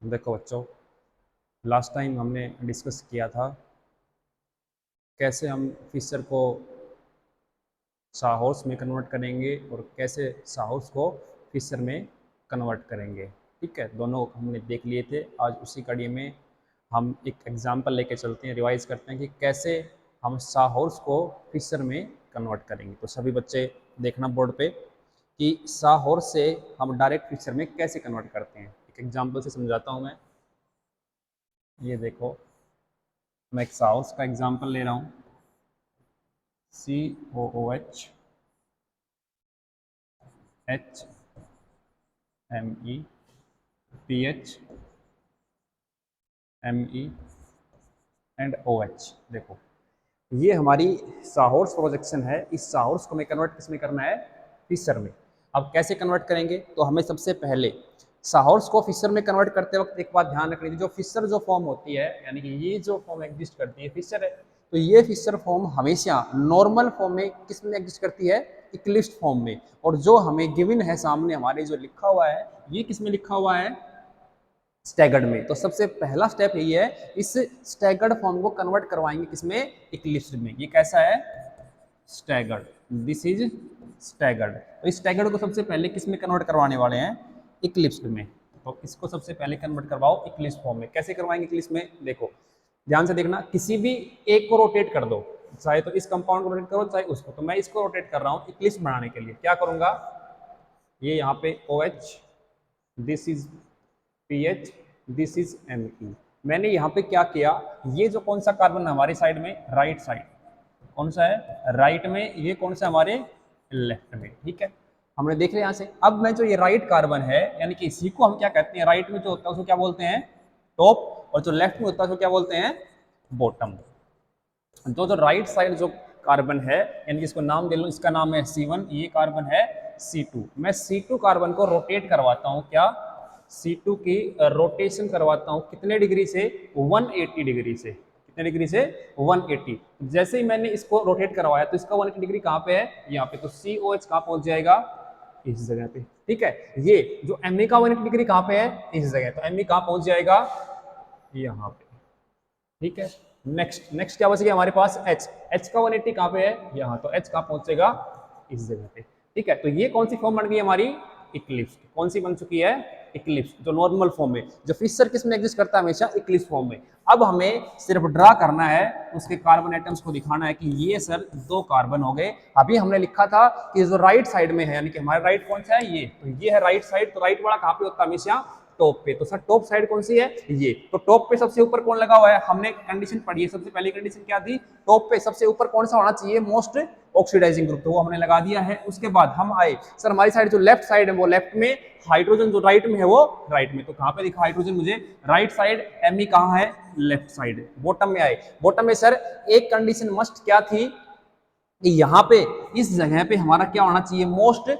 देखो बच्चों, last time हमने डिस्कस किया था कैसे हम फिशर को साहौर्स में कन्वर्ट करेंगे और कैसे साहौर्स को फिशर में कन्वर्ट करेंगे। ठीक है, दोनों हमने देख लिए थे। आज उसी कड़ी में हम एक एग्जांपल लेके चलते हैं, रिवाइज करते हैं कि कैसे हम साहौर्स को फिशर में कन्वर्ट करेंगे। तो सभी बच्चे देखना बोर्ड पे कि साहौर्स से हम डायरेक्ट फिशर में कैसे कन्वर्ट करते हैं। एक एग्जाम्पल से समझाता हूँ मैं। ये देखो, मैं एक साहौर्स का एग्जाम्पल ले रहा हूँ। COOH HME PH ME and OH। देखो, ये हमारी साहौर्स प्रोजेक्शन है। इस साहौर्स को हमें कन्वर्ट किस में करना है? फिशर में। अब कैसे कन्वर्ट करेंगे? तो हमें सबसे पहले साहौर्स को फिशर में कन्वर्ट करते वक्त एक बात ध्यान रखनी थी। जो फिशर जो फॉर्म होती है, यानी कि ये जो फॉर्म एग्जिस्ट करती है फिशर है, तो ये फिशर फॉर्म हमेशा नॉर्मल फॉर्म में किस में एग्जिस्ट करती है? इक्लिप्स फॉर्म में। और जो हमें गिवन है सामने हमारे जो लिखा हुआ है, ये किस में लिखा हुआ है? स्टैगर्ड में। तो सबसे पहला स्टेप यही है, इस स्टैगर्ड फॉर्म को कन्वर्ट करवाएंगे किसमें? इक्लिप्स में। ये कैसा है? स्टैगर्ड। This is staggered. तो इस स्टैगर्ड को सबसे पहले किस में कन्वर्ट करवाने वाले हैं? इक्लिप्स में। तो इसको सबसे पहले कन्वर्ट करवाओ इक्लिप्स फॉर्म में। कैसे करवाएंगे इक्लिप्स में? देखो, ध्यान से देखना, किसी भी एक को रोटेट कर दो, चाहे तो इस कंपाउंड को रोटेट करो चाहे उसको। तो मैं इसको रोटेट कर रहा हूँ इक्लिप्स बनाने के लिए। क्या करूंगा? ये यहाँ पे OH, this is PH, this is ME। मैंने यहाँ पे क्या किया, ये जो कौन सा कार्बन है हमारी साइड में? Right side. कौन सा है? राइट में। ये कौन सा हमारे? लेफ्ट में। ठीक है, हमने देख लिया यहाँ से। अब मैं जो ये राइट कार्बन है, यानी कि इसी को हम क्या कहते हैं? राइट में जो होता है उसको क्या बोलते हैं? टॉप। और जो लेफ्ट में होता है उसको क्या बोलते हैं? बॉटम। जो राइट साइड जो कार्बन है, यानी इसको नाम दे लो, इसका नाम है C1, ये कार्बन है C2। मैं C2 कार्बन को रोटेट करवाता हूँ। क्या? C2 की रोटेशन करवाता हूँ कितने डिग्री से? 180 डिग्री से। कितने डिग्री से? 180। जैसे ही मैंने इसको रोटेट करवाया तो इसका 180 डिग्री कहाँ पे है? यहाँ पे। तो COH कहाँ पहुंच जाएगा? इस जगह पे। ठीक है, ये जो Me का 180 डिग्री कहाँ पे है? इस जगह। तो Me कहाँ पहुंच जाएगा? यहाँ पे। ठीक है, नेक्स्ट नेक्स्ट क्या बचेगा हमारे पास? H का 180 कहाँ पे है? यहाँ। तो H कहाँ पहुंचेगा? इस जगह पे। ठीक है, तो ये कौन सी फॉर्म बन गई हमारी? इक्लिप्स। कौन सी बन चुकी है? इक्लिप्स। जो नॉर्मल फॉर्म में, जो फिशर किस में एग्जिस्ट करता है? हमेशा इक्लिप्स फॉर्म में। अब हमें सिर्फ ड्रा करना है, उसके कार्बन एटम्स को दिखाना है कि ये सर दो कार्बन हो गए। अभी हमने लिखा था कि जो राइट साइड में है, यानी कि हमारा राइट कौन सा है? ये। तो ये है राइट साइड। तो राइट वाला कहाँ पे होता है? हमेशा टॉप पे। तो सर टॉप साइड कौन सी है? ये। तो टॉप पे सबसे ऊपर कौन लगा हुआ है? हमने कंडीशन पढ़ी है। सबसे पहली कंडीशन क्या थी? टॉप पे सबसे ऊपर कौन सा होना चाहिए? Most oxidising group. तो वो हमने लगा दिया है। उसके बाद हम आए, सर हमारी साइड जो लेफ्ट साइड है वो लेफ्ट में, हाइड्रोजन जो राइट में है वो राइट में। तो कहां पे दिखा हाइड्रोजन मुझे? Right side. Me कहां है? Left side. बॉटम में आए, बॉटम में सर एक कंडीशन मस्ट क्या थी कि यहाँ पे इस जगह पे हमारा क्या होना चाहिए? मोस्ट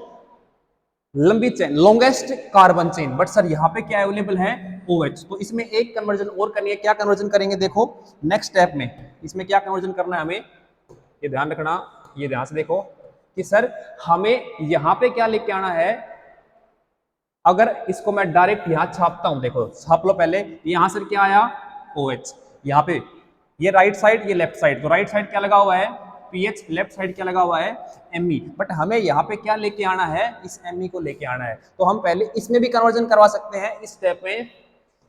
लंबी chain, longest carbon chain. But sir यहाँ पे क्या अवेलेबल है? OH। तो इसमें एक कन्वर्जन और करनी है। क्या कन्वर्जन करेंगे? देखो, नेक्स्ट स्टेप में इसमें क्या कन्वर्जन करना है हमें, ये ध्यान रखना। ये ध्यान से देखो कि सर हमें यहाँ पे क्या लेके आना है। अगर इसको मैं डायरेक्ट यहाँ छापता हूँ, देखो छाप लो पहले। यहाँ से क्या आया? OH। यहाँ पे ये राइट साइड, ये लेफ्ट साइड। तो राइट साइड क्या लगा हुआ है? PH। लेफ्ट साइड क्या लगा हुआ है? Me। बट हमें यहाँ पे क्या लेके आना है? इस Me को लेके आना है। तो हम पहले इसमें भी कन्वर्जन करवा सकते हैं इस स्टेप में।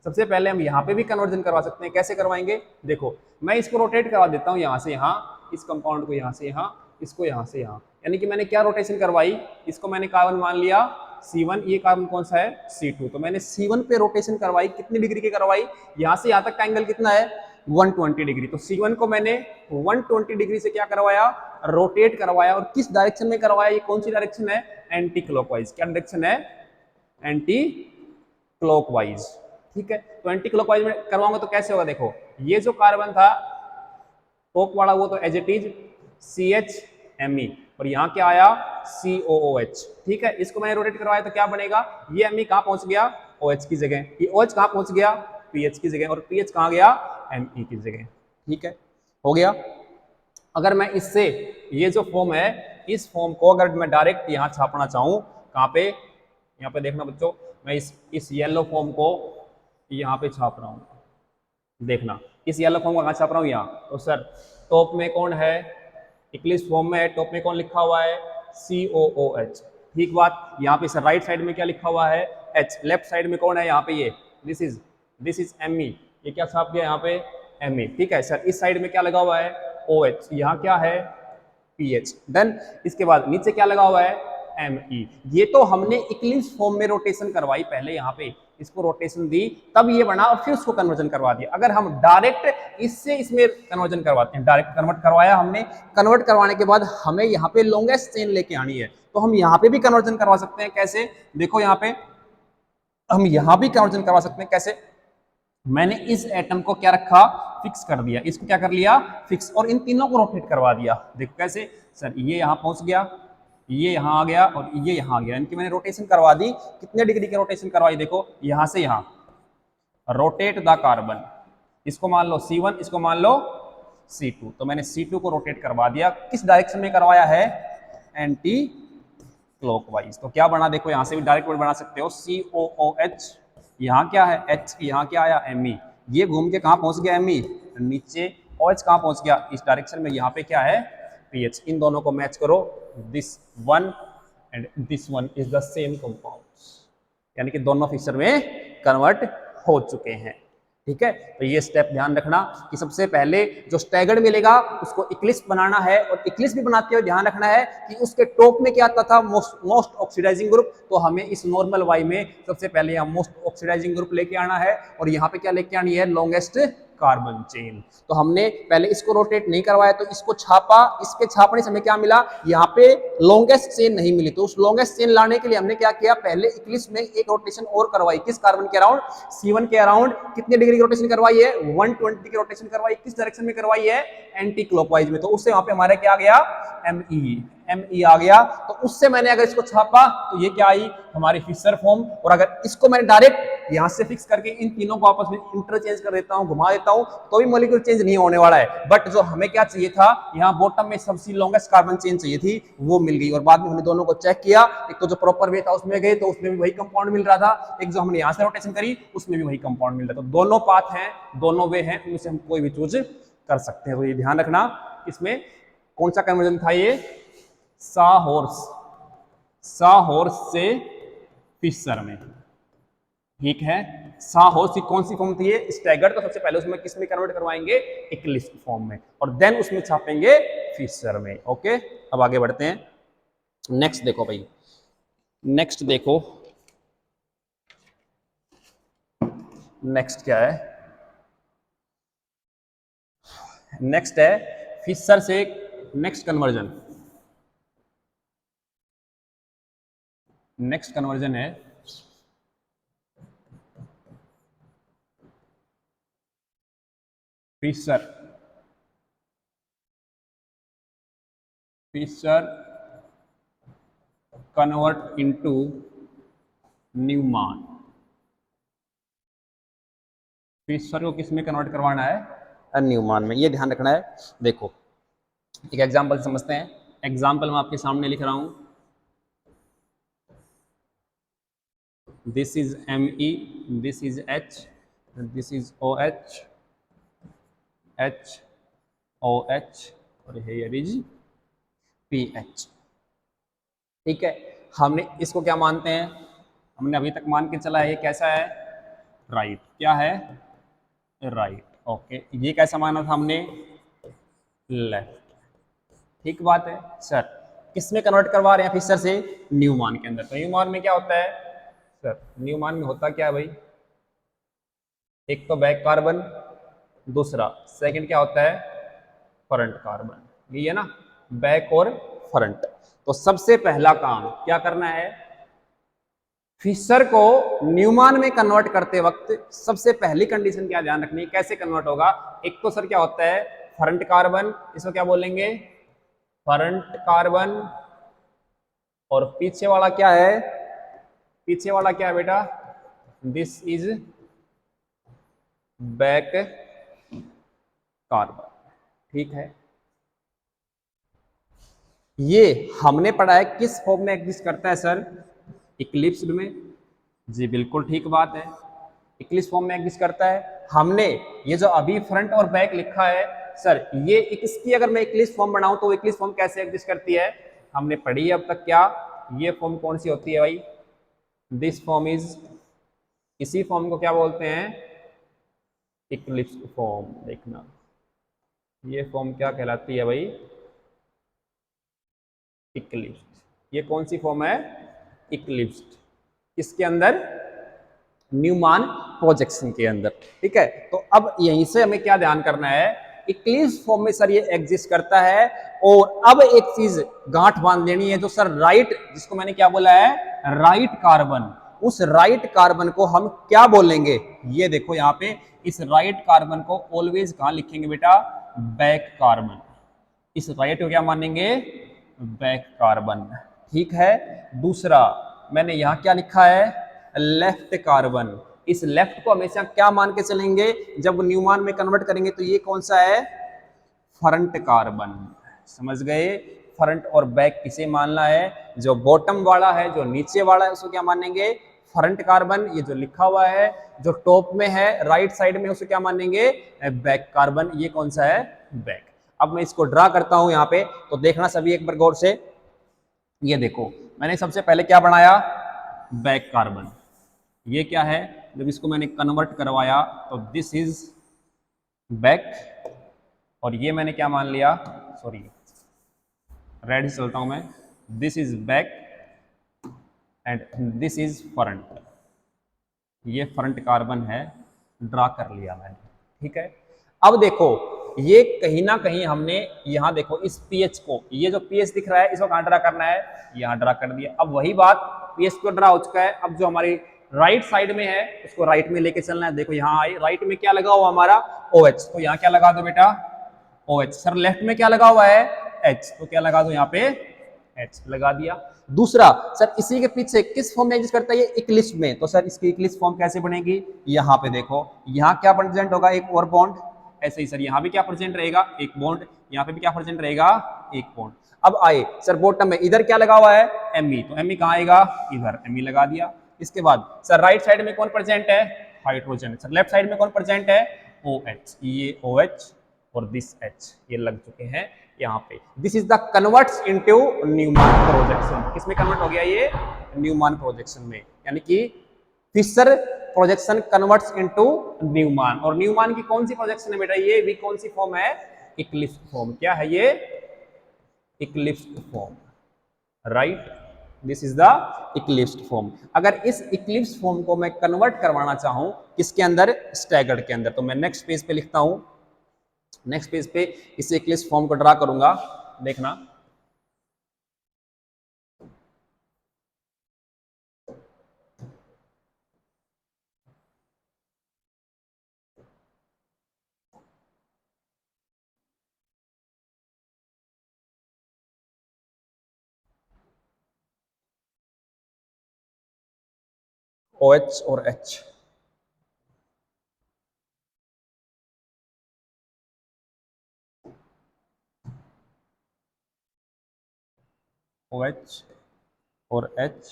सबसे पहले हम यहाँ पे भी कन्वर्जन करवा सकते हैं। कैसे करवाएंगे? देखो, मैं इसको रोटेट करवा देता हूँ यहाँ से यहाँ, इस कंपाउंड को यहाँ से यहाँ, इसको यहाँ से यहाँ। यानी कि मैंने क्या रोटेशन करवाई? इसको मैंने कार्बन मान लिया C1, ये कार्बन कौन सा है? C2। तो मैंने C1 पे रोटेशन करवाई। कितनी डिग्री की करवाई? यहाँ से यहाँ तक का एंगल कितना है? 120 डिग्री। तो C1 को मैंने 120 डिग्री से क्या करवाया? रोटेट करवाया। और किस डायरेक्शन में करवाया? ये कौन सी डायरेक्शन है? Anti clockwise. क्या डायरेक्शन है? Anti clockwise. ठीक है, तो एंटी क्लॉकवाइज में करवाऊंगा तो कैसे होगा? देखो, ये जो कार्बन था टॉप वाला वो तो एज इट इज CHMe, और यहाँ क्या आया? COOH। ठीक है, इसको मैंने रोटेट करवाया तो क्या बनेगा? ये Me कहाँ पहुंच गया? OH की जगह। ये OH कहाँ पहुंच गया? PH की जगह। और PH कहाँ गया? Me की जगह। ठीक है, हो गया। अगर मैं इससे ये जो फॉर्म है, इस फॉर्म को अगर मैं डायरेक्ट यहाँ छापना चाहूँ, कहाँ पे? यहाँ पे देखना बच्चों, मैं इस येलो फॉर्म को यहाँ पे छाप रहा हूँ, देखना इस येलो फॉर्म का कहाँ छाप रहा हूँ, यहाँ। तो सर टॉप में कौन है, इक्लिप्स फॉर्म में है, टॉप में कौन लिखा हुआ है, COOH। ठीक बात। यहाँ पे सर राइट साइड में क्या लिखा हुआ है, H। लेफ्ट साइड में कौन है, यहाँ पे ये दिस इज Me। ये क्या छाप गया यहाँ पे, Me। ठीक है सर। इस साइड में क्या लगा हुआ है, OH। यहाँ क्या है, PH। देन इसके बाद नीचे क्या लगा हुआ है, Me। ये तो हमने इक्लिप्स फॉर्म में रोटेशन करवाई पहले, यहाँ पे इसको रोटेशन दी, तब ये बना और फिर उसको कन्वर्जन करवा दिया। अगर हम डायरेक्ट इससे इसमें कन्वर्जन करवाते हैं, डायरेक्ट कन्वर्ट करवाया हमने, कन्वर्ट करवाने के बाद हमें यहाँ पे लॉन्गेस्ट चेन लेके आनी है, तो हम यहाँ पे भी कन्वर्जन करवा सकते हैं। कैसे, देखो यहाँ पे हम यहाँ भी कन्वर्जन करवा सकते हैं। कैसे, मैंने इस एटम को क्या रखा, फिक्स कर दिया, इसको क्या कर लिया, फिक्स, और इन तीनों को रोटेट करवा दिया। देखो कैसे सर, ये यहाँ पहुंच गया, ये यहाँ आ गया और ये यहाँ आ गया, इनकी मैंने रोटेशन करवा दी। कितने डिग्री की रोटेशन करवाई, देखो यहाँ से यहाँ, रोटेट द कार्बन, इसको मान लो C1, इसको मान लो C2। तो मैंने C2 को रोटेट करवा दिया। किस डायरेक्शन में करवाया है, एंटी क्लॉकवाइज। तो क्या बना, देखो यहाँ से भी डायरेक्ट बना सकते हो, COOH, यहाँ क्या है H, यहाँ क्या आया Me। ये घूम के कहाँ पहुंच गया Me, नीचे। OH कहाँ पहुंच गया, इस डायरेक्शन में, यहाँ पे क्या है PH। इन दोनों को मैच करो, this one and this one is the same compound, यानी कि दोनों फिक्सर में कन्वर्ट हो चुके हैं। ठीक है, तो ये स्टेप ध्यान रखना कि सबसे पहले जो स्टैगर्ड मिलेगा उसको इक्लिप्स बनाना है, और इक्लिप्स भी बनाते हुए ध्यान रखना है कि उसके टॉप में क्या आता था, मोस्ट ऑक्सीडाइजिंग ग्रुप। तो हमें इस नॉर्मल वाई में सबसे पहले यहाँ मोस्ट ऑक्सीडाइजिंग ग्रुप लेके आना है, और यहाँ पे क्या लेके आनी है, लॉन्गेस्ट कार्बन चेन। तो हमने पहले इसको रोटेट नहीं करवाया, तो इसको छापा, इसके छापने से हमें क्या मिला, यहाँ पे लॉन्गेस्ट चेन नहीं मिली। तो उस लॉन्गेस्ट चेन लाने के लिए हमने क्या किया, पहले इक्लिप्स में एक रोटेशन और करवाई, किस कार्बन के अराउंड, C1 के अराउंड। कितने डिग्री की रोटेशन करवाई है, 120 की रोटेशन करवाई। किस डायरेक्शन में करवाई है, एंटी क्लॉकवाइज में। तो उससे वहां पे हमारा क्या आ गया, Me आ गया। तो उससे मैंने अगर इसको छापा तो ये क्या आई, हमारी फिशर फॉर्म। और अगर इसको मैंने डायरेक्ट यहां से फिक्स करके इन तीनों को आपस में इंटरचेंज कर देता हूं, घुमा देता हूं, तो भी मॉलिक्यूल चेंज नहीं होने वाला है। बट जो हमें क्या चाहिए था, यहाँ बॉटम में सबसे लॉन्गेस्ट कार्बन चेन चाहिए थी, वो मिल गई। और बाद में हमने दोनों को चेक किया, एक तो जो प्रॉपर वे था उसमें गए तो उसमें भी वही कंपाउंड मिल रहा था, एक जो हमने यहाँ से रोटेशन करी उसमें भी वही कंपाउंड मिल रहा था। तो दोनों पाथ हैं, दोनों वे हैं, उनमें से हम कोई भी चूज कर सकते हैं। तो ये ध्यान रखना, इसमें कौन सा कन्वर्जन था, ये साहॉर्स से फिशर में। ठीक है, साहॉर्स की कौन सी फॉर्म थी, ये स्टैगर्ड। तो सबसे पहले उसमें किस में कन्वर्ट करवाएंगे, इक्लिप्स फॉर्म में, और देन उसमें छापेंगे फिशर में। ओके, अब आगे बढ़ते हैं। नेक्स्ट देखो भाई, नेक्स्ट देखो, नेक्स्ट क्या है, नेक्स्ट है फिशर से नेक्स्ट कन्वर्जन। नेक्स्ट कन्वर्जन है Fischer convert into Newman. Fischer को किस में कन्वर्ट करवाना है, न्यूमान में। ये ध्यान रखना है। देखो एक एग्जांपल समझते हैं। एग्जांपल मैं आपके सामने लिख रहा हूं, this is Me, this is H, this is OH, HOH, और हियर इज PH। ठीक है, हमने इसको क्या मानते हैं, हमने अभी तक मान के चला है ये कैसा है, राइट। क्या है, राइट। ओके, ये कैसा माना था हमने, लेफ्ट। ठीक बात है सर। किस में कन्वर्ट करवा रहे हैं फिशर से, न्यूमान के अंदर। तो न्यूमान में क्या होता है सर, न्यूमान में होता क्या है भाई, एक तो बैक कार्बन, दूसरा सेकंड क्या होता है, फ्रंट कार्बन। ये है ना, बैक और फ्रंट। तो सबसे पहला काम क्या करना है, फिशर को न्यूमान में कन्वर्ट करते वक्त सबसे पहली कंडीशन क्या ध्यान रखनी है, कैसे कन्वर्ट होगा। एक तो सर क्या होता है, फ्रंट कार्बन, इसको क्या बोलेंगे, फ्रंट कार्बन। और पीछे वाला क्या है, पीछे वाला क्या है बेटा, दिस इज बैक कार्बन। ठीक है, ये हमने पढ़ा है किस फॉर्म में एग्जिस्ट करता है सर, इक्लिप्स्ड में। जी बिल्कुल ठीक बात है, इक्लिप्स फॉर्म में एग्जिस्ट करता है। हमने ये जो अभी फ्रंट और बैक लिखा है सर, ये इसकी अगर मैं इक्लिप्स फॉर्म बनाऊं तो इक्लिप्स फॉर्म कैसे एग्जिस्ट करती है, हमने पढ़ी है अब तक क्या, ये फॉर्म कौन सी होती है भाई, दिस फॉर्म इज, इसी फॉर्म को क्या बोलते हैं, इक्लिप्स फॉर्म। देखना ये फॉर्म क्या कहलाती है भाई, इक्लिप्स। ये कौन सी फॉर्म है, इक्लिप्स। इसके अंदर न्यूमान प्रोजेक्शन के अंदर, ठीक है। तो अब यहीं से हमें क्या ध्यान करना है, इक्लिप्स फॉर्म में सर ये एग्जिस्ट करता है। और अब एक चीज गांठ बांध लेनी है, जो सर राइट, जिसको मैंने क्या बोला है, राइट कार्बन, उस राइट कार्बन को हम क्या बोलेंगे, ये देखो यहां पे, इस राइट कार्बन को ऑलवेज कहां लिखेंगे बेटा, बैक कार्बन। इस राइट को क्या मानेंगे, बैक कार्बन, ठीक है। दूसरा मैंने यहां क्या लिखा है, लेफ्ट कार्बन। इस लेफ्ट को हमेशा क्या मान के चलेंगे, जब न्यूमान में कन्वर्ट करेंगे तो ये कौन सा है, फ्रंट कार्बन। समझ गए, फ्रंट और बैक किसे मानना है, जो बॉटम वाला है, जो नीचे वाला है, उसको क्या मानेंगे, फ्रंट कार्बन। ये जो लिखा हुआ है जो टॉप में है राइट साइड में, उसे क्या मानेंगे, बैक कार्बन। ये कौन सा है, बैक। अब मैं इसको ड्रा करता हूं यहां पे, तो देखना सभी एक बार गौर से। ये देखो मैंने सबसे पहले क्या बनाया, बैक कार्बन। ये क्या है, जब इसको मैंने कन्वर्ट करवाया तो दिस इज बैक, और ये मैंने क्या मान लिया, सॉरी रेड से चलता हूं मैं, this is back and this is front. ये फ्रंट कार्बन है, ड्रा कर लिया मैंने, ठीक है। अब देखो ये कहीं ना कहीं हमने यहां देखो इस पीएच को, ये जो पीएच दिख रहा है इसको कहां ड्रा करना है, यहां ड्रा कर दिया। अब वही बात, पीएच को ड्रा हो चुका है, अब जो हमारी राइट साइड में है उसको राइट में लेके चलना है। देखो यहां आई, राइट में क्या लगा हुआ हमारा, OH, तो यहां क्या लगा दो बेटा, OH। सर लेफ्ट में क्या लगा हुआ है, H, तो क्या लगा दो यहाँ पे, H लगा दिया। दूसरा सर इसी के पीछे किस फॉर्म में एग्जिस्ट करता है, ये इक्लिप्स में, तो सर इसकी इक्लिप्स फॉर्म कैसे बनेगी, यहाँ पे देखो, यहाँ क्या प्रेजेंट होगा, एक और बॉन्ड, ऐसे ही सर यहाँ भी क्या प्रेजेंट रहेगा, एक बॉन्ड, यहाँ पे भी क्या प्रेजेंट रहेगा, एक बॉन्ड। अब आए सर बॉटम में, इधर क्या लगा हुआ है, Me, तो Me कहाँ आएगा, इधर Me लगा दिया। इसके बाद सर राइट साइड में कौन प्रेजेंट है, हाइड्रोजन। सर लेफ्ट साइड में कौन प्रेजेंट है, OH, ये OH और दिस H, ये लग चुके हैं यहाँ पे। This is the converts into Newman projection. किसमें कन्वर्ट हो गया ये, न्यूमान प्रोजेक्शन में, यानी कि Fischer projection converts into Newman. और न्यूमान की कौन सी प्रोजेक्शन है बेटा, ये भी कौन सी फॉर्म है, इक्लिप्स फॉर्म। क्या है ये, eclipse form, right, this is the eclipse form. अगर इस इक्लिप्स फॉर्म को मैं कन्वर्ट करवाना चाहूं किसके अंदर, स्टैगर्ड के अंदर, तो मैं नेक्स्ट पेज पे लिखता हूं, नेक्स्ट पेज पे इस इक्लिप्स फॉर्म को ड्रा करूंगा, देखना। OH और H, OH और H,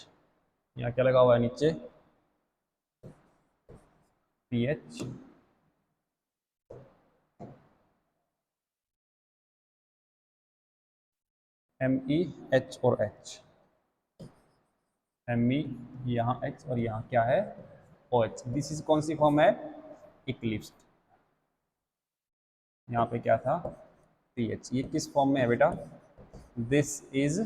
यहाँ क्या लगा हुआ है नीचे, PH, Me, H और H, Me, यहाँ H और यहाँ क्या है, OH। दिस इज कौन सी फॉर्म है, इक्लिप्स। यहाँ पे क्या था, PH। ये किस फॉर्म में है बेटा, दिस इज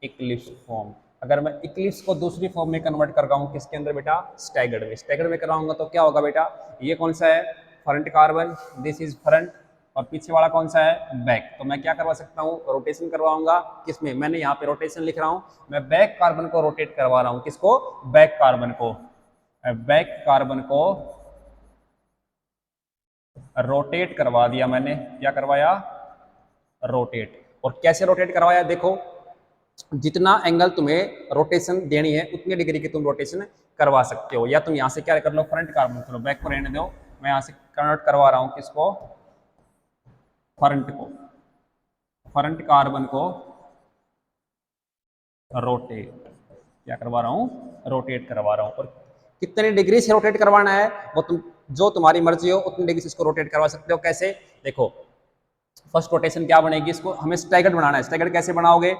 इक्लिप्स फॉर्म। अगर मैं इक्लिप्स को दूसरी फॉर्म में कन्वर्ट कर रहा हूँ किसके अंदर बेटा, स्टैगर्ड में। स्टैगर्ड में कराऊंगा तो क्या होगा बेटा, ये कौन सा है, front carbon, this is front, और पीछे वाला कौन सा है, बैक। तो मैं क्या करवा सकता हूँ, रोटेशन करवाऊंगा किसमें, मैंने यहाँ पे रोटेशन लिख रहा हूँ, मैं बैक कार्बन को रोटेट करवा रहा हूँ, किसको, बैक कार्बन को, बैक कार्बन को रोटेट करवा दिया मैंने। क्या करवाया, रोटेट। और कैसे रोटेट करवाया, देखो जितना एंगल तुम्हें रोटेशन देनी है उतनी डिग्री की तुम रोटेशन करवा सकते हो। या तुम यहाँ से क्या कर लो, फ्रंट कार्बन, चलो बैक को रहने दो, मैं यहाँ से कन्वर्ट करवा रहा हूँ किसको, फ्रंट को, फ्रंट कार्बन को रोटेट, क्या करवा रहा हूँ, रोटेट करवा रहा हूँ। और कितने डिग्री से रोटेट करवाना है वो तुम जो तुम्हारी मर्जी हो उतनी डिग्री से इसको रोटेट करवा सकते हो। कैसे, देखो फर्स्ट रोटेशन क्या बनेगी, इसको हमें स्टैगर्ड बनाना है। स्टैगर्ड कैसे बनाओगे,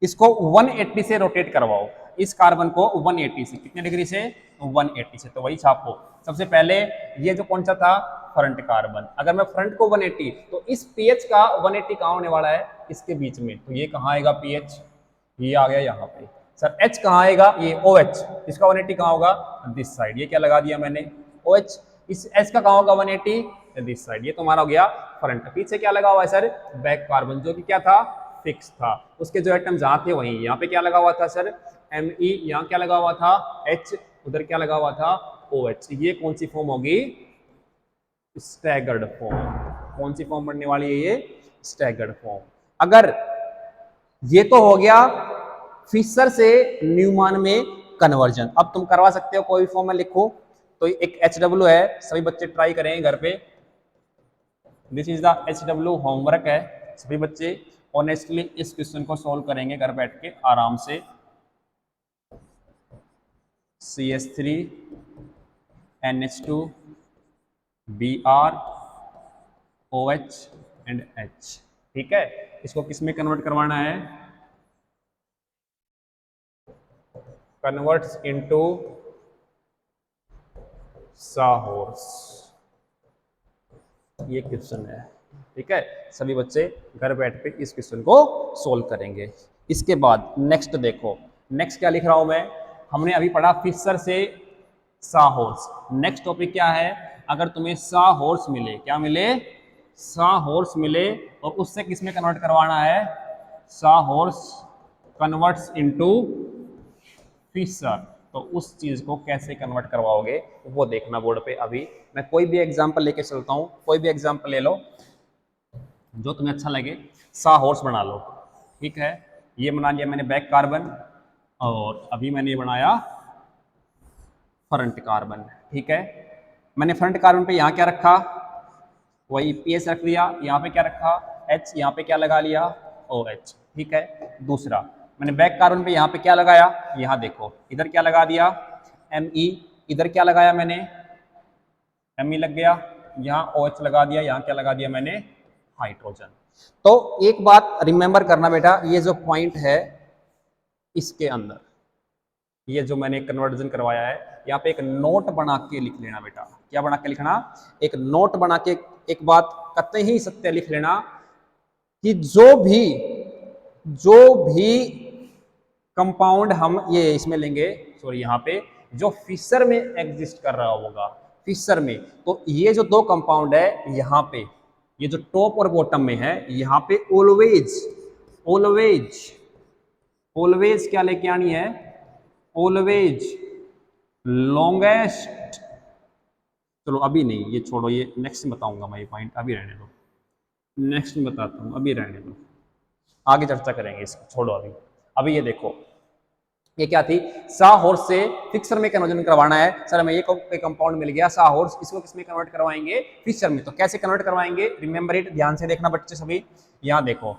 इसको 180 से रोटेट करवाओ, इस कार्बन को 180 से, कितने डिग्री से, 180 से। तो वही छापो। सबसे पहले ये जो कौन सा था, फ्रंट कार्बन। अगर मैं फ्रंट को 180, तो इस पीएच का 180 कहाँ होने वाला है, इसके बीच में। तो ये कहाँ आएगा पीएच, ये आ गया यहाँ पे। सर एच कहाँ आएगा, ये ओ एच, इसका 180 कहाँ होगा, दिस साइड। ये क्या लगा दिया मैंने, ओ एच। इस एच का कहाँ होगा 180, दिस साइड। ये तुम्हारा हो गया फ्रंट। पीछे क्या लगा हुआ है सर, बैक कार्बन, जो कि क्या था, फिक्स था। उसके जो एटम जहाँ थे वहीं, यहाँ पे क्या लगा हुआ था सर, एम ई, यहाँ क्या लगा हुआ था, एच, उधर क्या लगा हुआ था, ओ एच। ये कौन सी फॉर्म होगी, स्टैगर्ड फॉर्म। कौन सी फॉर्म बनने वाली है ये, स्टैगर्ड फॉर्म। अगर ये तो हो गया फिशर से न्यूमैन में कन्वर्जन। अब तुम करवा सकते हो, कोई फॉर्म में लिखो। तो एक HW है, सभी बच्चे ट्राई करें घर पे। This is the HW homework है, सभी बच्चे ऑनेस्टली इस क्वेश्चन को सॉल्व करेंगे घर बैठ के आराम से। CH3 NH2 Br OH and H, ठीक है। इसको किस में कन्वर्ट करवाना है, कन्वर्ट्स इनटू साहोर्स। ये क्वेश्चन है, ठीक है। सभी बच्चे घर बैठ के इस क्वेश्चन को सोल्व करेंगे। इसके बाद नेक्स्ट देखो, नेक्स्ट क्या लिख रहा हूं मैं, हमने अभी पढ़ा फिशर से साहोर्स। नेक्स्ट टॉपिक क्या है, अगर तुम्हें साहोर्स मिले, क्या मिले, साहोर्स मिले, और उससे किस में कन्वर्ट करवाना है, साहोर्स कन्वर्ट्स इनटू फिशर, तो उस चीज को कैसे कन्वर्ट करवाओगे वो देखना बोर्ड पे। अभी मैं कोई भी एग्जांपल लेके चलता हूं, कोई भी एग्जांपल ले लो जो तुम्हें अच्छा लगे। साहोर्स बना लो, ठीक है। ये बना लिया मैंने बैक कार्बन, और अभी मैंने ये बनाया फ्रंट कार्बन, ठीक है। मैंने फ्रंट कार्बन पे यहाँ क्या रखा, वही पीएच रख दिया। यहाँ पे क्या रखा, एच, यहाँ पे क्या लगा लिया, ओ एच, ठीक है। दूसरा मैंने बैक कार्बन पे यहाँ पे क्या लगाया, यहाँ देखो इधर क्या लगा दिया, एम ई, इधर क्या लगाया मैंने, एम ई लग गया, यहाँ ओ एच लगा दिया, यहाँ क्या लगा दिया मैंने, हाइड्रोजन। तो एक बात रिमेंबर करना बेटा, ये जो पॉइंट है इसके अंदर, ये जो मैंने कन्वर्जन करवाया है, यहाँ पे एक नोट बना के लिख लेना बेटा। क्या बना के लिखना, एक नोट बना के एक बात कतई सत्य लिख लेना कि जो भी कंपाउंड हम ये इसमें लेंगे, सॉरी यहाँ पे जो फिशर में एग्जिस्ट कर रहा होगा, फिशर में, तो ये जो दो कंपाउंड है यहाँ पे, ये जो टॉप और बॉटम में है, यहाँ पे ऑलवेज ऑलवेज ऑलवेज क्या लेके आनी है, ऑलवेज लॉन्गेस्ट, चलो अभी नहीं, ये छोड़ो, ये नेक्स्ट में बताऊंगा मैं, ये पॉइंट अभी रहने दो, नेक्स्ट में बताता हूँ, अभी रहने दो, आगे चर्चा करेंगे इसको, छोड़ो अभी। अभी ये देखो, ये क्या थी, साहोर्स से फिक्सर में कन्वर्जन करवाना है। सर हमें ये कंपाउंड मिल गया साहोर्स, इसको किस में कन्वर्ट करवाएंगे, फिक्सर में। तो कैसे कन्वर्ट करवाएंगे, रिमेंबर इट, ध्यान से देखना बच्चे सभी। यहाँ देखो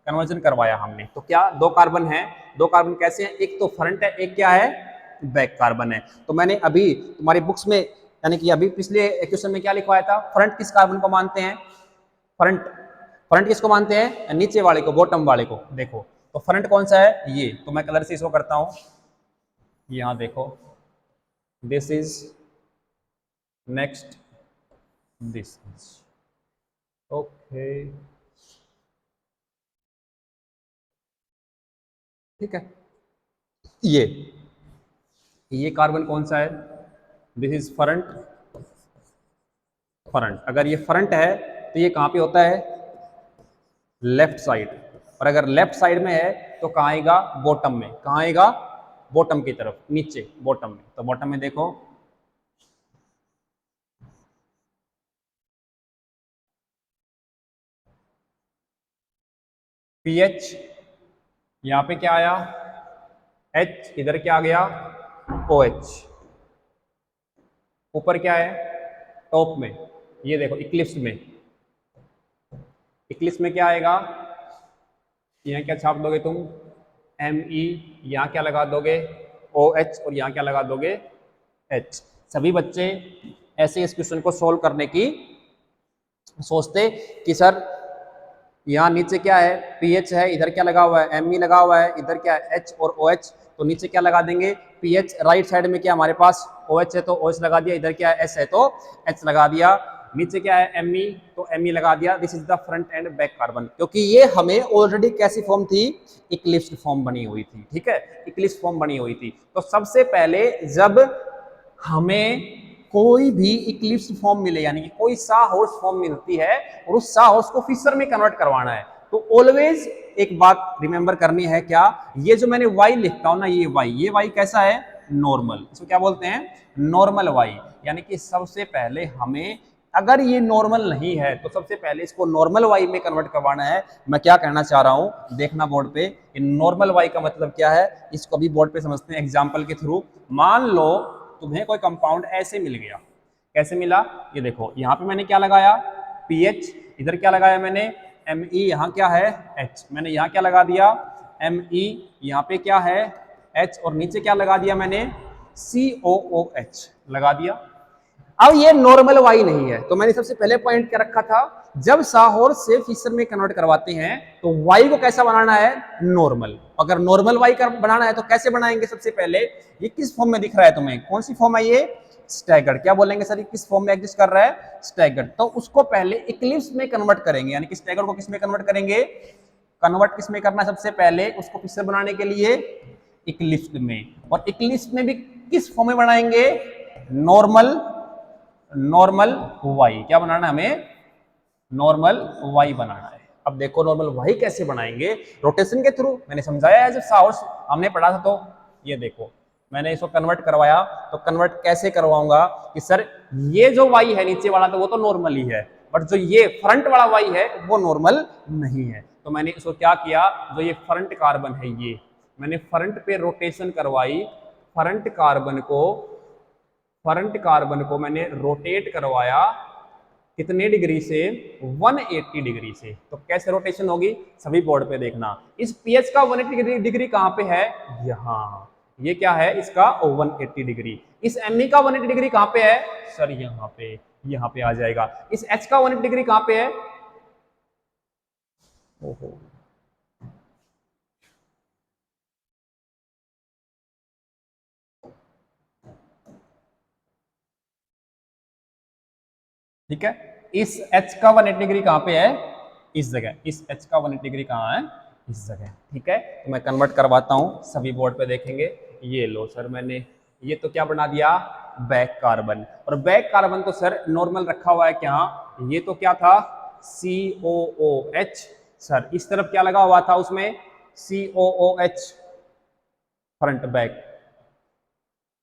कन्वर्जन करवाया हमने, तो क्या दो कार्बन है, दो कार्बन कैसे हैं, एक तो फ्रंट है, एक क्या है, बैक कार्बन है। तो मैंने अभी तुम्हारी बुक्स में, यानी कि अभी पिछले क्वेश्चन में क्या लिखवाया था, फ्रंट किस कार्बन को मानते हैं, फ्रंट, फ्रंट किसको मानते हैं, नीचे वाले को, बॉटम वाले को। देखो तो फ्रंट कौन सा है, ये तो मैं कलर से इसको करता हूं, यहां देखो, this is, next this is, okay, ठीक है। ये कार्बन कौन सा है, दिस इज फ्रंट, फ्रंट। अगर ये फ्रंट है तो ये कहां पे होता है, लेफ्ट साइड, और अगर लेफ्ट साइड में है तो कहाँ आएगा, बॉटम में। कहाँ आएगा, बॉटम की तरफ, नीचे बॉटम में। तो बॉटम में देखो, पीएच, यहाँ पे क्या आया, एच, इधर क्या आ गया, ओ एच। ऊपर क्या है, टॉप में, ये देखो इक्लिप्स में, इक्लिप्स में क्या आएगा, यहाँ क्या छाप दोगे तुम, एम ई, यहाँ क्या लगा दोगे, ओ एच, और यहाँ क्या लगा दोगे, एच। सभी बच्चे ऐसे इस क्वेश्चन को सोल्व करने की सोचते कि सर यहाँ नीचे क्या है, पीएच है, इधर क्या लगा हुआ है, एमई लगा हुआ है, इधर क्या है एच और ओएच, तो नीचे क्या लगा देंगे पीएच, राइट साइड में क्या हमारे पास ओएच है तो ओएच लगा दिया, इधर क्या है एस है तो एच लगा दिया, नीचे क्या है एमई तो एमई लगा दिया। This is the front end back carbon, क्योंकि ये हमें ऑलरेडी कैसी फॉर्म थी, इक्लिप्स्ड फॉर्म बनी हुई थी, ठीक है, इक्लिप्स फॉर्म बनी हुई थी। तो सबसे पहले जब हमें कोई भी इक्लिप्स फॉर्म मिले, यानी कि कोई सा हॉर्स फॉर्म मिलती है और उस सा हॉर्स को फिशर में कन्वर्ट करवाना है, तो ऑलवेज एक बात रिमेंबर करनी है, क्या, ये जो मैंने y लिखता हूं ना, ये y कैसा है, नॉर्मल, इसको क्या बोलते हैं, नॉर्मल y। यानी कि सबसे पहले हमें, अगर ये नॉर्मल नहीं है तो सबसे पहले इसको नॉर्मल y में कन्वर्ट करवाना है। मैं क्या कहना चाह रहा हूं, देखना बोर्ड पे, नॉर्मल y का मतलब क्या है, इसको भी बोर्ड पे समझते हैं एग्जाम्पल के थ्रू। मान लो तुम्हें कोई कंपाउंड ऐसे मिल गया, कैसे मिला, ये देखो, यहाँ पे मैंने क्या लगाया पीएच, इधर क्या लगाया मैंने एमई, यहाँ क्या है एच, मैंने यहाँ क्या लगा दिया एमई, यहाँ पे क्या है एच, और नीचे क्या लगा दिया मैंने COOH लगा दिया। अब ये नॉर्मल वाई नहीं है, तो मैंने सबसे पहले पॉइंट क्या रखा था, जब साहौर से फिशर में कन्वर्ट करवाते हैं तो वाई को कैसा बनाना है, नॉर्मल। अगर नॉर्मल वाई का बनाना है तो कैसे बनाएंगे, सबसे पहले ये किस फॉर्म में दिख रहा है तुम्हें, कौन सी फॉर्म है ये, स्टैगर्ड। क्या बोलेंगे सर, ये किस फॉर्म में एग्जिस्ट कर रहा है, स्टैगर्ड। तो उसको पहले इक्लिप्स में कन्वर्ट करेंगे, यानी कि स्टैगर्ड को किस में कन्वर्ट करेंगे, कन्वर्ट किस में करना है, सबसे पहले उसको फिशर बनाने के लिए इक्लिप्स में, और इक्लिप्स में भी किस फॉर्म में बनाएंगे, नॉर्मल, नॉर्मल वाई। क्या बनाना है हमें, नॉर्मल वाई बनाना है। अब देखो नॉर्मल वाई कैसे बनाएंगे, रोटेशन के थ्रू, मैंने समझाया है जब साहौर्स हमने पढ़ा था, तो ये देखो मैंने इसको कन्वर्ट करवाया, तो कन्वर्ट कैसे करवाऊंगा कि सर ये जो वाई है नीचे वाला तो वो तो नॉर्मल ही है, बट जो ये फ्रंट वाला वाई है वो नॉर्मल नहीं है। तो मैंने इसको क्या किया, जो ये फ्रंट कार्बन है ये मैंने फ्रंट पे रोटेशन करवाई, फ्रंट कार्बन को मैंने रोटेट करवाया, कितने डिग्री से, 180 डिग्री से। तो कैसे रोटेशन होगी, सभी बोर्ड पे देखना। इस पीएच का 180 डिग्री कहां पे है, यहां, ये क्या है इसका 180 डिग्री। इस एमई का 180 डिग्री कहां पे है सर, यहां पे आ जाएगा। इस एच का 180 डिग्री कहां पे है, ओहो, ठीक है, इस h का 180 डिग्री कहां पे है, इस जगह, इस h का 180 डिग्री कहां है, इस जगह, ठीक है। तो मैं कन्वर्ट करवाता हूं, सभी बोर्ड पे देखेंगे। ये लो सर, मैंने ये तो क्या बना दिया, बैक कार्बन, और बैक कार्बन तो सर नॉर्मल रखा हुआ है क्या, ये तो क्या था COOH, सर इस तरफ क्या लगा हुआ था उसमें COOH, फ्रंट बैक,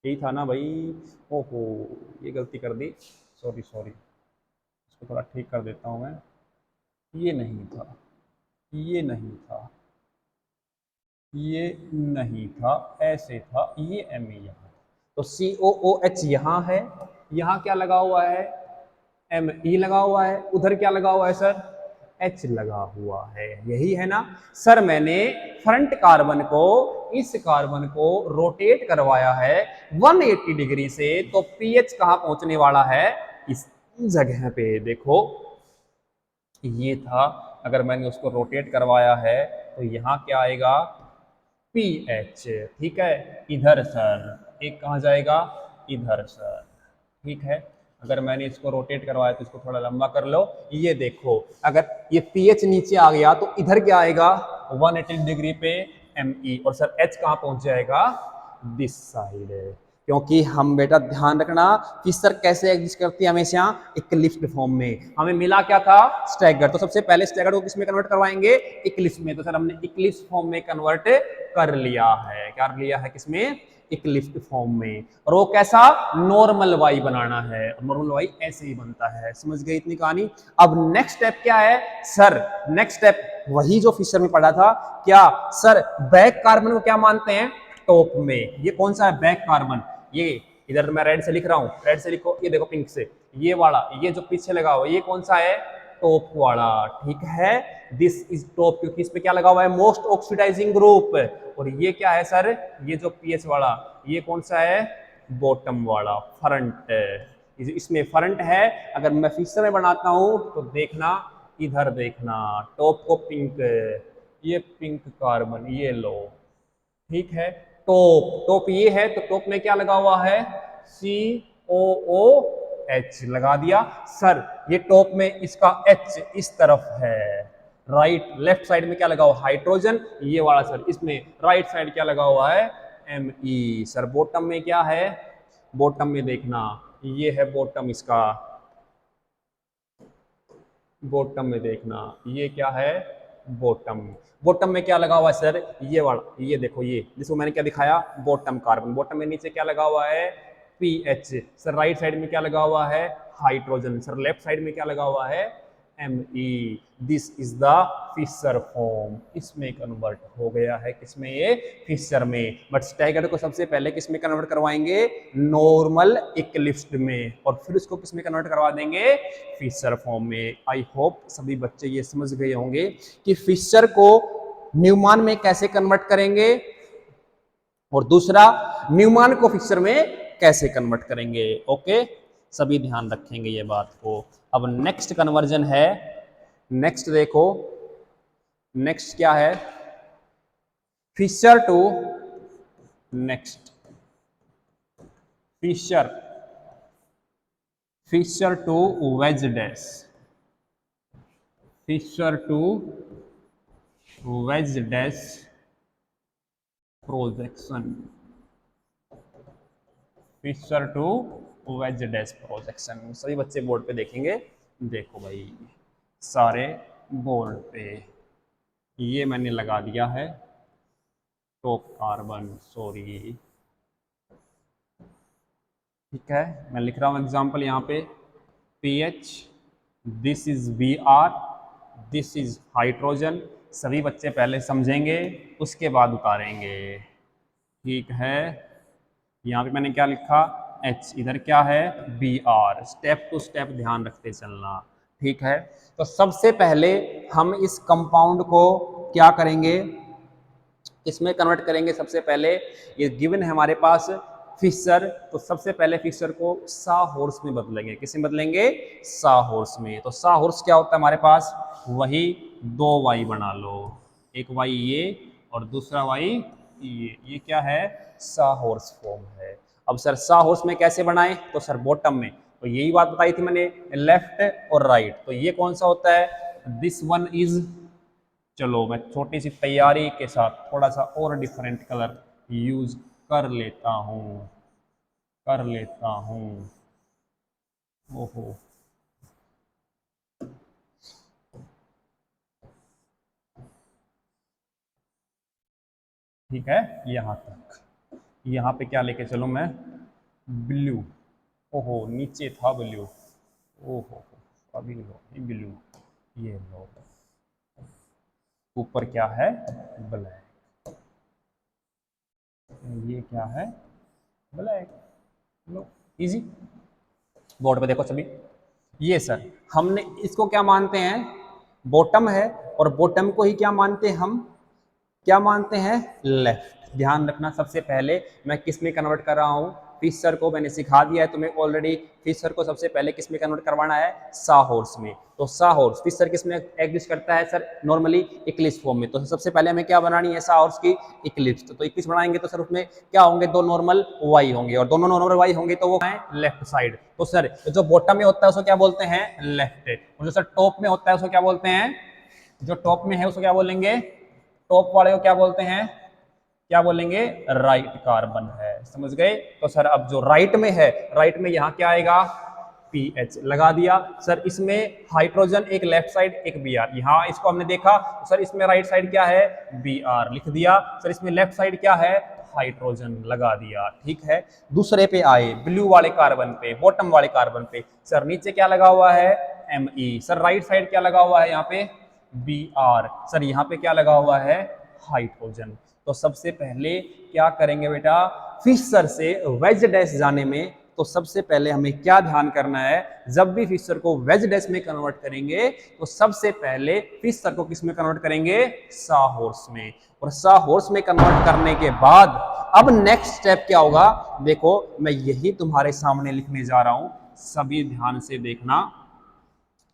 यही था ना भाई, ओहो ये गलती कर दी, सॉरी सॉरी, इसको थोड़ा ठीक कर देता हूँ मैं, ये नहीं था, ये नहीं था, ये नहीं था, ऐसे था, ये एम ई यहाँ, तो COOH यहाँ है, यहाँ क्या लगा हुआ है, ME लगा हुआ है, उधर क्या लगा हुआ है सर, H लगा हुआ है, यही है ना सर। मैंने फ्रंट कार्बन को, इस कार्बन को रोटेट करवाया है 180 डिग्री से, तो पीएच कहां पहुंचने वाला है, इस जगह पे। देखो ये था, अगर मैंने उसको रोटेट करवाया है तो यहाँ क्या आएगा PH, ठीक है, इधर सर एक कहाँ जाएगा, इधर सर, ठीक है। अगर मैंने इसको रोटेट करवाया तो इसको थोड़ा लंबा कर लो, ये देखो अगर ये PH नीचे आ गया तो इधर क्या आएगा 180 डिग्री पे ME, और सर H कहाँ पहुंच जाएगा, दिस साइड। क्योंकि हम बेटा ध्यान रखना कि सर कैसे एग्जिस्ट करती है, हमेशा इक्लिप्स फॉर्म में। हमें मिला क्या था, स्टैगर्ड, तो सबसे पहले स्टैगर्ड को किस में कन्वर्ट करवाएंगे, इक्लिप्स में। तो सर हमने इक्लिप्स फॉर्म में कन्वर्ट कर लिया है, क्या कर लिया है, किसमें, इक्लिप्स फॉर्म में। और वो कैसा, नॉर्मल वाई बनाना है, नॉर्मल वाई ऐसे ही बनता है। समझ गए इतनी कहानी। अब नेक्स्ट स्टेप क्या है सर, नेक्स्ट स्टेप वही जो फिशर में पढ़ा था, क्या सर बैक कार्बन को क्या मानते हैं, टॉप में। ये कौन सा है, बैक कार्बन, ये इधर मैं रेड से लिख रहा हूं, रेड से लिखो, ये देखो पिंक से, ये वाला, ये जो पीछे लगा हुआ ये कौन सा है, टॉप वाला, ठीक है, दिस इज टॉप, क्योंकि इस पे क्या लगा हुआ है, मोस्ट ऑक्सीडाइजिंग ग्रुप। और ये क्या है सर, ये जो पीएच वाला, ये कौन सा है, बॉटम वाला फ्रंट। इसमें फ्रंट है। अगर मैं फिशर में बनाता हूं तो देखना, इधर देखना, टॉप को पिंक, ये पिंक कार्बन, ये लो, ठीक है। टॉप, टॉप ये है तो टॉप में क्या लगा हुआ है, COOH लगा दिया। सर ये टॉप में इसका H इस तरफ है, राइट लेफ्ट साइड में क्या लगा हुआ, हाइड्रोजन, ये वाला सर इसमें राइट साइड क्या लगा हुआ है, Me। सर बॉटम में क्या है, बॉटम में देखना, ये है बॉटम इसका, बॉटम में देखना ये क्या है, बॉटम। बॉटम में क्या लगा हुआ है सर, ये वाला, ये देखो, ये जिसको मैंने क्या दिखाया, बॉटम कार्बन। बॉटम में नीचे क्या लगा हुआ है, PH। सर राइट साइड में क्या लगा हुआ है, हाइड्रोजन। सर लेफ्ट साइड में क्या लगा हुआ है, Me। This is the Fischer form. इसमें कन्वर्ट हो गया है, किसमें, ये फिशर में। बट स्टैगर्ड को सबसे पहले किसमें कन्वर्ट करवाएंगे, नॉर्मल इक्लिप्स्ड में, और फिर उसको किसमें कन्वर्ट करवा देंगे, फिशर फॉर्म में। आई होप सभी बच्चे ये समझ गए होंगे कि फिशर को न्यूमान में कैसे कन्वर्ट करेंगे, और दूसरा न्यूमान को फिशर में कैसे कन्वर्ट करेंगे। ओके, सभी ध्यान रखेंगे ये बात को। अब नेक्स्ट कन्वर्जन है, नेक्स्ट देखो, नेक्स्ट क्या है, Fischer to, next Fischer, Fischer to wedge dash, Fischer to wedge dash projection, Fischer to wedge dash projection. सभी बच्चे बोर्ड पे देखेंगे, देखो भाई सारे बोर्ड पे, ये मैंने लगा दिया है टॉप कार्बन, सॉरी, ठीक है। मैं लिख रहा हूँ एग्जांपल यहाँ पे, PH, this is Br, this is hydrogen. सभी बच्चे पहले समझेंगे, उसके बाद उतारेंगे, ठीक है। यहाँ पे मैंने क्या लिखा, H, इधर क्या है, Br। स्टेप टू स्टेप ध्यान रखते चलना, ठीक है। तो सबसे पहले हम इस कंपाउंड को क्या करेंगे, इसमें कन्वर्ट करेंगे। सबसे पहले ये गिवन है हमारे पास फिशर, तो सबसे पहले फिशर को साहॉर्स में बदलेंगे। किसमें बदलेंगे, साहॉर्स में। तो साहॉर्स क्या होता है हमारे पास, वही 2 Y बना लो, एक Y ये और दूसरा Y ये क्या है, साहॉर्स फॉर्म है। अब सर साहॉर्स में कैसे बनाएं, तो सर बॉटम में, तो यही बात बताई थी मैंने, लेफ्ट और राइट। तो ये कौन सा होता है, दिस वन इज, चलो मैं छोटी सी तैयारी के साथ थोड़ा सा और डिफरेंट कलर यूज कर लेता हूँ, कर लेता हूँ। ओहो, ठीक है, यहाँ तक। यहाँ पे क्या लेके चलो मैं, ब्लू, ओहो नीचे था ब्लू, ओहो अभी लो ब्लू, ये लो, ऊपर क्या है, ब्लैक, ये क्या है, ब्लैक। लो इजी, बोर्ड पे देखो सभी। ये सर हमने इसको क्या मानते हैं, बॉटम है, और बॉटम को ही क्या मानते हैं हम, क्या मानते हैं, लेफ्ट। ध्यान रखना, सबसे पहले मैं किस में कन्वर्ट कर रहा हूँ, फिशर को मैंने सिखा दिया है तुम्हें ऑलरेडी। फिशर को सबसे पहले किस में कन्वर्ट करवाना है, साहॉर्स में। तो साहॉर्स, फिशर किस में एग्जिस्ट करता है सर, नॉर्मली इक्लिप्स फॉर्म में। तो सबसे पहले हमें क्या बनानी है, साहॉर्स की इक्लिप्स। तो इक्लिप्स बनाएंगे तो सर उसमें क्या होंगे, 2 नॉर्मल वाई होंगे, और दोनों नॉर्मल वाई होंगे तो वो है लेफ्ट साइड। तो सर जो बॉटम में होता है उसको क्या बोलते हैं, लेफ्ट, और जो सर टॉप में होता है उसको क्या बोलते हैं, जो टॉप में है उसको क्या बोलेंगे, टॉप वाले को क्या बोलते हैं, क्या बोलेंगे, राइट कार्बन है। समझ गए। तो सर अब जो राइट में है, राइट में यहाँ क्या आएगा, PH लगा दिया। सर इसमें हाइड्रोजन एक लेफ्ट साइड एक Br, यहाँ इसको हमने देखा तो सर इसमें राइट साइड क्या है, Br लिख दिया। सर इसमें लेफ्ट साइड क्या है, हाइड्रोजन लगा दिया, ठीक है। दूसरे पे आए, ब्लू वाले कार्बन पे, बॉटम वाले कार्बन पे, सर नीचे क्या लगा हुआ है, Me। सर राइट साइड क्या लगा हुआ है यहाँ पे, Br। सर यहाँ पे क्या लगा हुआ है, हाइड्रोजन। तो सबसे पहले क्या करेंगे बेटा, फिशर से वेज डैश जाने में, तो सबसे पहले हमें क्या ध्यान करना है, जब भी फिशर को वेज डैश में कन्वर्ट करेंगे तो सबसे पहले फिशर को किस में कन्वर्ट करेंगे, साहॉर्स में। और साहॉर्स में कन्वर्ट करने के बाद अब नेक्स्ट स्टेप क्या होगा, देखो मैं यही तुम्हारे सामने लिखने जा रहा हूं, सभी ध्यान से देखना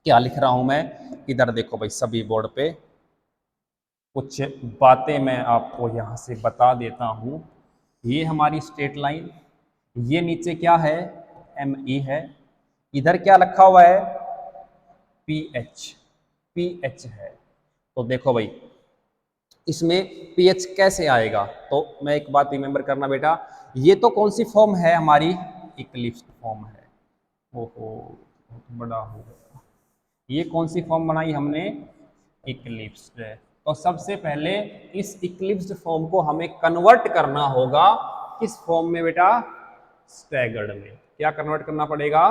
क्या लिख रहा हूं मैं। इधर देखो भाई सभी बोर्ड पे, कुछ बातें मैं आपको यहां से बता देता हूं। ये हमारी स्ट्रेट लाइन, ये नीचे क्या है, एम ई है, इधर क्या रखा हुआ है, पी एच है। तो देखो भाई इसमें पीएच कैसे आएगा, तो मैं एक बात रिमेंबर करना बेटा, ये तो कौन सी फॉर्म है हमारी, इक्लिप्स फॉर्म है। ओहो बहुत बड़ा हो गया, ये कौन सी फॉर्म बनाई हमने, इक्लिप्स। तो सबसे पहले इस इक्लिप्स फॉर्म को हमें कन्वर्ट करना होगा किस फॉर्म में बेटा, स्टैगर्ड में। क्या कन्वर्ट करना पड़ेगा,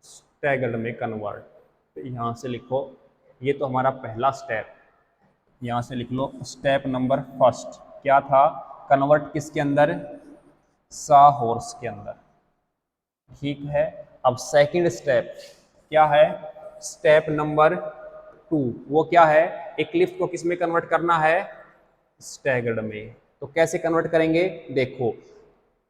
स्टैगर्ड में कन्वर्ट। तो यहां से लिखो, ये तो हमारा पहला स्टेप, यहां से लिख लो स्टेप नंबर फर्स्ट क्या था, कन्वर्ट किसके अंदर, साहॉर्स के अंदर, ठीक है। अब सेकंड स्टेप क्या है, स्टेप नंबर 2, वो क्या है, इक्लिप्स को किस में कन्वर्ट करना है, स्टैगर्ड में। तो कैसे कन्वर्ट करेंगे, देखो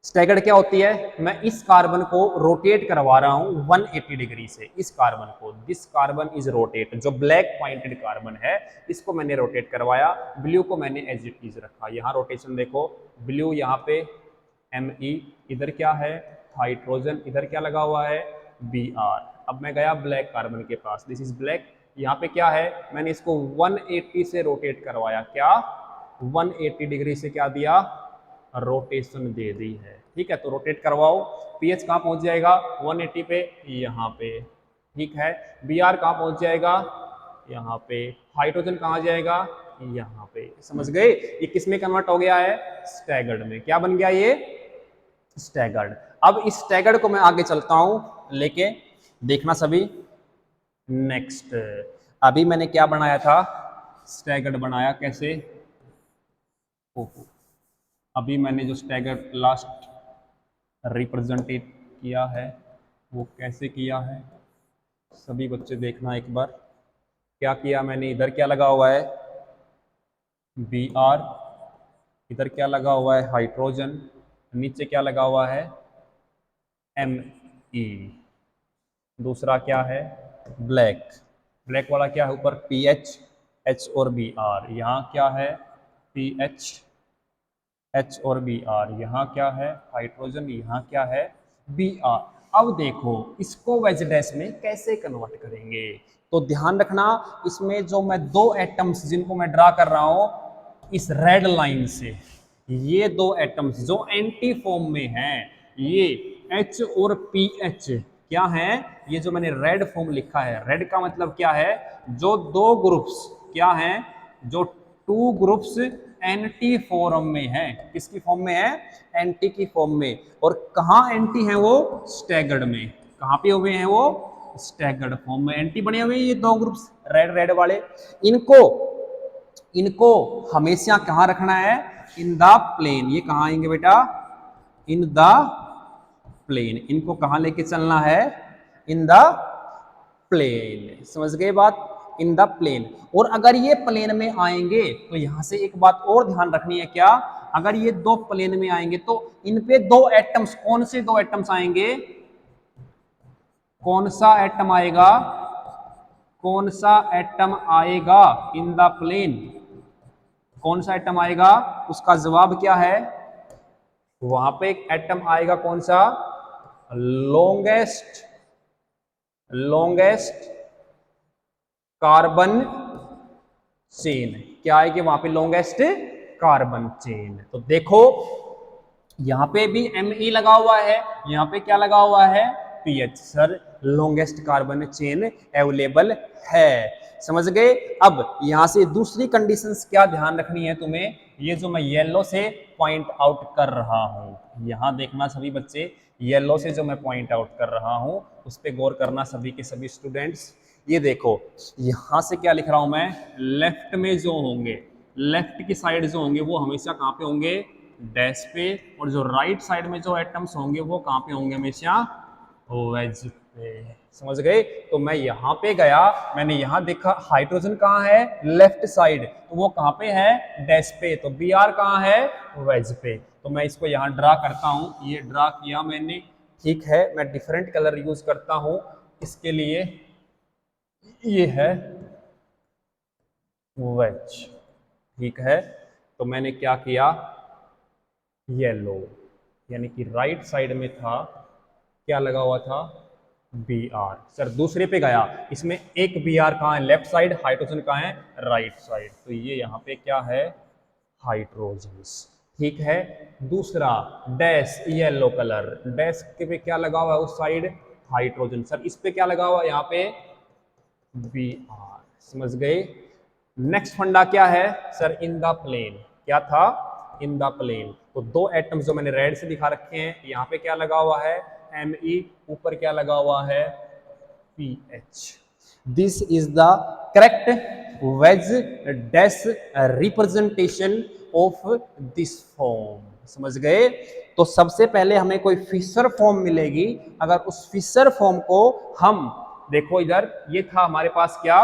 स्टैगर्ड क्या होती है, मैं इस कार्बन को रोटेट करवा रहा हूं 180 डिग्री से, इस कार्बन को, दिस कार्बन इज रोटेट, जो ब्लैक पॉइंटेड कार्बन है इसको मैंने रोटेट करवाया, ब्लू को मैंने एज इट इज रखा। यहां रोटेशन देखो, ब्लू यहाँ पे Me, इधर क्या है हाइड्रोजन, इधर क्या लगा हुआ है Br। अब मैं गया ब्लैक कार्बन के पास, दिस इज ब्लैक, यहाँ पे क्या है, मैंने इसको 180 से रोटेट करवाया, क्या 180 डिग्री से क्या दिया, रोटेशन दे दी है, ठीक है। तो रोटेट करवाओ, पीएच कहाँ पहुंच जाएगा 180 पे, यहाँ पे, ठीक है। Br कहाँ पहुंच जाएगा, यहाँ पे, हाइड्रोजन कहाँ जाएगा, यहाँ पे, समझ गए। ये किस में कन्वर्ट हो गया है, स्टैगर्ड में। क्या बन गया ये, स्टैगर्ड। अब इस स्टैगर्ड को मैं आगे चलता हूं लेके, देखना सभी। नेक्स्ट, अभी मैंने क्या बनाया था, स्टैगर्ड बनाया, कैसे, ओहो, अभी मैंने जो स्टैगर्ड लास्ट रिप्रेजेंटेट किया है वो कैसे किया है, सभी बच्चे देखना एक बार। क्या किया मैंने, इधर क्या लगा हुआ है Br, इधर क्या लगा हुआ है हाइड्रोजन, नीचे क्या लगा हुआ है Me, दूसरा क्या है ब्लैक, ब्लैक वाला क्या है ऊपर PH, H और Br, यहाँ क्या है PH, H और Br, यहाँ क्या है हाइड्रोजन, यहाँ क्या है Br। अब देखो इसको वेज डैश में कैसे कन्वर्ट करेंगे, तो ध्यान रखना इसमें जो मैं दो एटम्स जिनको मैं ड्रा कर रहा हूं इस रेड लाइन से, ये दो एटम्स जो एंटी फॉर्म में हैं, ये H और PH क्या है, ये जो मैंने रेड फॉर्म लिखा है, रेड का मतलब क्या है, जो दो ग्रुप्स क्या हैं, जो टू ग्रुप्स एंटी फॉर्म में है, किसकी फॉर्म में है, एंटी की फॉर्म में। और कहाँ एंटी है वो, स्टैगर्ड में। कहाँ पे हुए हैं वो, स्टैगर्ड फॉर्म में एंटी बने हुए हैं ये दो ग्रुप्स रेड रेड वाले। इनको हमेशा कहाँ रखना है, इन द प्लेन। ये कहाँ आएंगे बेटा, इन द प्लेन, इनको कहाँ लेके चलना है, इन द प्लेन। समझ गए बात, इन द प्लेन। और अगर ये प्लेन में आएंगे तो यहां से एक बात और ध्यान रखनी है, क्या, अगर ये दो प्लेन में आएंगे तो इन पे दो एटम्स, कौन से दो एटम्स आएंगे, कौन सा एटम आएगा, कौन सा एटम आएगा इन द प्लेन, कौन सा एटम आएगा, उसका जवाब क्या है, वहां पे एक एटम आएगा कौन सा, लॉन्गेस्ट कार्बन चेन। क्या है कि वहां पे लॉन्गेस्ट कार्बन चेन। तो देखो यहां पे भी Me लगा हुआ है, यहां पे क्या लगा हुआ है PH। Sir longest carbon chain available है, समझ गए। अब यहां से दूसरी कंडीशंस क्या ध्यान रखनी है तुम्हें, ये जो मैं येलो से पॉइंट आउट कर रहा हूं, यहां देखना सभी बच्चे, येलो से जो मैं पॉइंट आउट कर रहा हूं उस पर गौर करना सभी के सभी स्टूडेंट्स। ये देखो यहां से क्या लिख रहा हूं मैं, लेफ्ट में जो होंगे, लेफ्ट की साइड जो होंगे वो हमेशा कहां पे होंगे, डैश पे, और जो राइट साइड में जो एटम्स होंगे वो कहां पे होंगे, हमेशा वेज पे। समझ गए। तो मैं यहां पे गया, मैंने यहां देखा हाइड्रोजन कहां है, लेफ्ट साइड, तो वो कहां पे है, डैश पे, तो Br कहां है, वेज पे। तो मैं इसको यहाँ ड्रा करता हूँ, ये ड्रा किया मैंने, ठीक है। मैं डिफरेंट कलर यूज करता हूँ इसके लिए, ये है वेज, ठीक है। तो मैंने क्या किया, येलो, यानी कि राइट साइड में था, क्या लगा हुआ था, बी आर। सर दूसरे पे गया, इसमें एक बी आर कहाँ है, लेफ्ट साइड, हाइड्रोजन कहाँ है, राइट साइड, तो ये यहाँ पे क्या है, हाइड्रोजन्स, ठीक है। दूसरा डैश येलो कलर, डैश के पे क्या लगा हुआ है उस साइड, हाइड्रोजन। सर इस पे क्या लगा हुआ है, यहाँ पे बी आर, समझ गए। नेक्स्ट फंडा क्या है सर, इन द प्लेन, क्या था, इन द प्लेन। तो दो एटम्स जो मैंने रेड से दिखा रखे हैं, यहाँ पे क्या लगा हुआ है, Me, ऊपर क्या लगा हुआ है, PH। This is the correct veg dash representation of this form, समझ गए। तो सबसे पहले हमें कोई फिशर फॉर्म मिलेगी, अगर उस फिशर फॉर्म को हम, देखो इधर ये था हमारे पास, क्या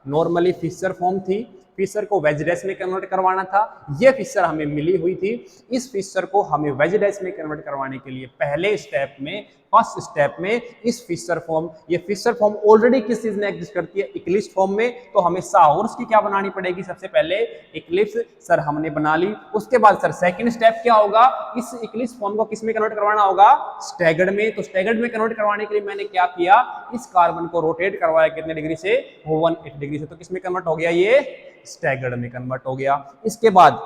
नॉर्मली फिशर फॉर्म थी, फिशर को वेज डैश में कन्वर्ट करवाना था, ये फिशर हमें मिली हुई थी। इस फिशर को हमें वेज डैश में कन्वर्ट करवाने के लिए पहले स्टेप में, फर्स्ट स्टेप में इस फिशर फॉर्म, ये फिशर फॉर्म ऑलरेडी किस चीज में एग्जिस्ट करती है, इक्लिप्स फॉर्म में, तो हमें साहौर्स की क्या बनानी पड़ेगी, सबसे पहले इक्लिप्स। सर हमने बना ली, उसके बाद सर सेकंड स्टेप क्या होगा, इस इक्लिप्स फॉर्म को किस में कन्वर्ट करवाना होगा, स्टैगर्ड में। तो स्टैगर्ड में कन्वर्ट करवाने के लिए मैंने क्या किया, इस कार्बन को रोटेट करवाया कितने डिग्री से, 180 डिग्री से, तो किस में कन्वर्ट हो गया, ये स्टैगर्ड में कन्वर्ट हो गया। इसके बाद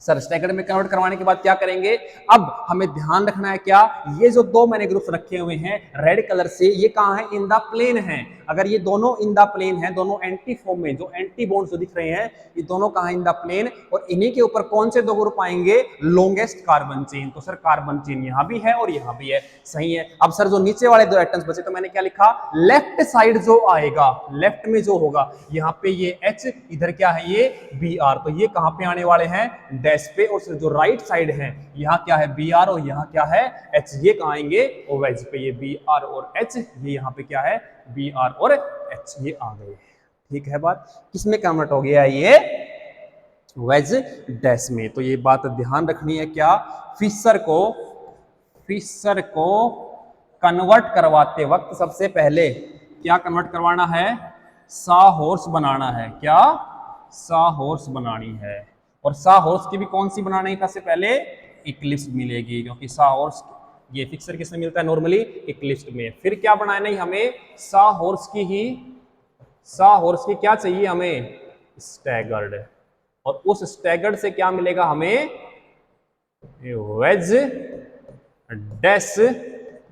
सर स्टैगर्ड में कन्वर्ट करवाने के बाद क्या करेंगे, अब हमें ध्यान रखना है क्या, ये जो दो मैंने ग्रुप्स रखे हुए हैं रेड कलर से, ये कहां है, इन द प्लेन है। अगर ये दोनों इन द प्लेन है, दोनों एंटी फॉर्म में, जो एंटी बॉन्ड्स जो दिख रहे हैं, ये दोनों कहां इन द प्लेन, और इन्हीं के ऊपर कौन से दो ग्रुप आएंगे, लॉन्गेस्ट कार्बन चेन। तो सर कार्बन चेन यहां भी है और यहां भी है, सही है। अब सर जो नीचे वाले दो एटम्स बचे, तो मैंने क्या लिखा, लेफ्ट साइड जो आएगा, लेफ्ट में जो होगा, यहाँ पे ये H, इधर क्या है, ये Br, तो ये कहां पे आने वाले हैं, डैश पे, और जो राइट साइड है, यहाँ क्या है Br और यहाँ क्या है H, ये कहां आएंगे, वेज पे, ये Br और H, ये यहाँ पे क्या है, Br और H, ये आ गए, ठीक है। बात किसमें कन्वर्ट हो गया, ये वेज डैश में। तो ये बात ध्यान रखनी है क्या, फिशर को कन्वर्ट करवाते वक्त सबसे पहले क्या कन्वर्ट करवाना है, साहौर्स बनाना है, क्या साहौर्स बनानी है। और साहौर्स की भी कौन सी बनानी है, सबसे पहले इक्लिप्स मिलेगी, क्योंकि साहौर्स ये फिक्सर किसमें मिलता है, नॉर्मली इक्लिप्स में। फिर क्या बनाना है हमें, साहौर्स की क्या चाहिए हमें, स्टैगर्ड, और उस स्टैगर्ड से क्या मिलेगा हमें, वेज डैश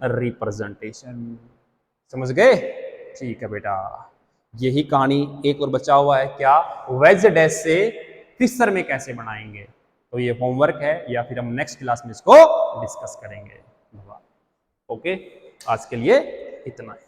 रिप्रेजेंटेशन, समझ गए, ठीक है बेटा। यही कहानी एक और बचा हुआ है, क्या वेज डैश से फिशर में कैसे बनाएंगे, तो ये होमवर्क है, या फिर हम नेक्स्ट क्लास में इसको डिस्कस करेंगे। ओके, आज के लिए इतना है।